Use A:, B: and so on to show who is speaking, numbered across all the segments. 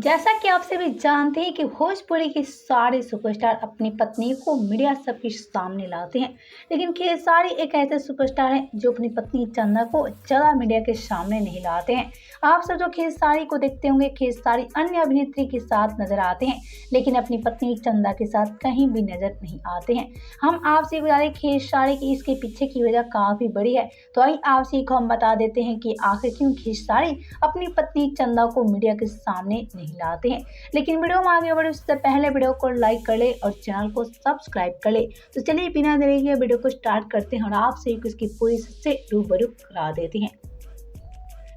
A: जैसा कि आप सभी जानते हैं कि भोजपुरी के सारे सुपरस्टार अपनी पत्नी को मीडिया सबके सामने लाते हैं। लेकिन खेसारी एक ऐसे सुपरस्टार हैं जो अपनी पत्नी चंदा को ज़्यादा मीडिया के सामने नहीं लाते हैं। आप सब जो खेसारी को देखते होंगे, खेसारी अन्य अभिनेत्री के साथ नजर आते हैं, लेकिन अपनी पत्नी चंदा के साथ कहीं भी नजर नहीं आते हैं। हम आपसे बता दें खेसारी की इसके पीछे की वजह काफ़ी बड़ी है। तो आइए आपसे को हम बता देते हैं कि आखिर क्यों खेसारी अपनी पत्नी चंदा को मीडिया के सामने नहीं लाते हैं। लेकिन वीडियो में आगे बढ़े उससे पहले वीडियो को लाइक कर ले और चैनल को सब्सक्राइब कर ले। तो चलिए बिना देरी के वीडियो को स्टार्ट करते हैं और आपसे इसकी पूरी से रूबरू करा देते हैं।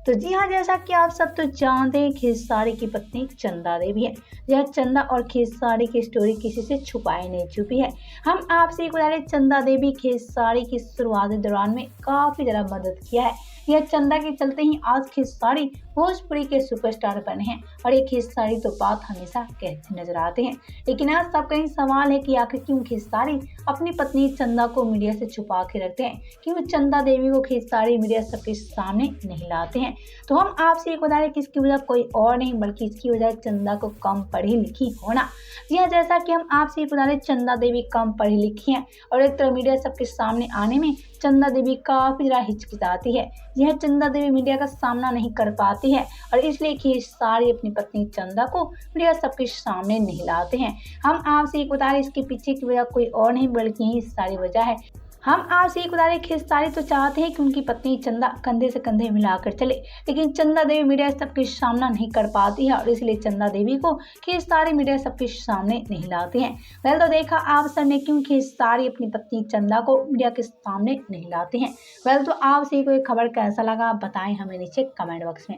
A: तो जी हाँ, जैसा कि आप सब तो जानते हैं खेसारी की पत्नी चंदा देवी है। यह चंदा और खेसारी की स्टोरी किसी से छुपाई नहीं छुपी है। हम आपसे बता दें, चंदा देवी खेसारी की शुरुआती दौरान में काफी ज्यादा मदद किया है। यह चंदा के चलते ही आज खेसारी भोजपुरी के सुपरस्टार बने हैं और ये खेसारी तो बात हमेशा कहते नजर आते हैं। लेकिन आज सबका ही सवाल है कि आखिर क्यों खेसारी अपनी पत्नी चंदा को मीडिया से छुपा के रखते हैं, क्यों चंदा देवी को खेसारी मीडिया सबके सामने नहीं लाते हैं। तो हम आपसे एक बता रहे कि इसकी वजह कोई और नहीं बल्कि इसकी वजह चंदा को कम पढ़ी लिखी होना। जी हाँ, जैसा कि हम आपसे बता रहे चंदा देवी कम पढ़ी लिखी है और एक तरह मीडिया सबके सामने आने में चंदा देवी काफी ज्यादा हिचकिचाती है। यह चंदा देवी मीडिया का सामना नहीं कर पाती है और इसलिए खेसारी अपनी पत्नी चंदा को मीडिया सबके सामने नहीं लाते हैं। हम आपसे एक बता रहे इसके पीछे की वजह कोई और नहीं बल्कि यही सारी वजह है। हम आपसे एक बता रहे खेसारी तो चाहते हैं कि उनकी पत्नी चंदा कंधे से कंधे मिलाकर चले, लेकिन चंदा देवी मीडिया सबके सामना नहीं कर पाती है और इसलिए चंदा देवी को खेसारी मीडिया सबके सामने नहीं लाते हैं। वेल, तो देखा आप सब ने क्यों खेसारी अपनी पत्नी चंदा को मीडिया के सामने नहीं लाते हैं। वेल, तो आपसे कोई खबर कैसा लगा आप बताएं हमें नीचे कमेंट बॉक्स में।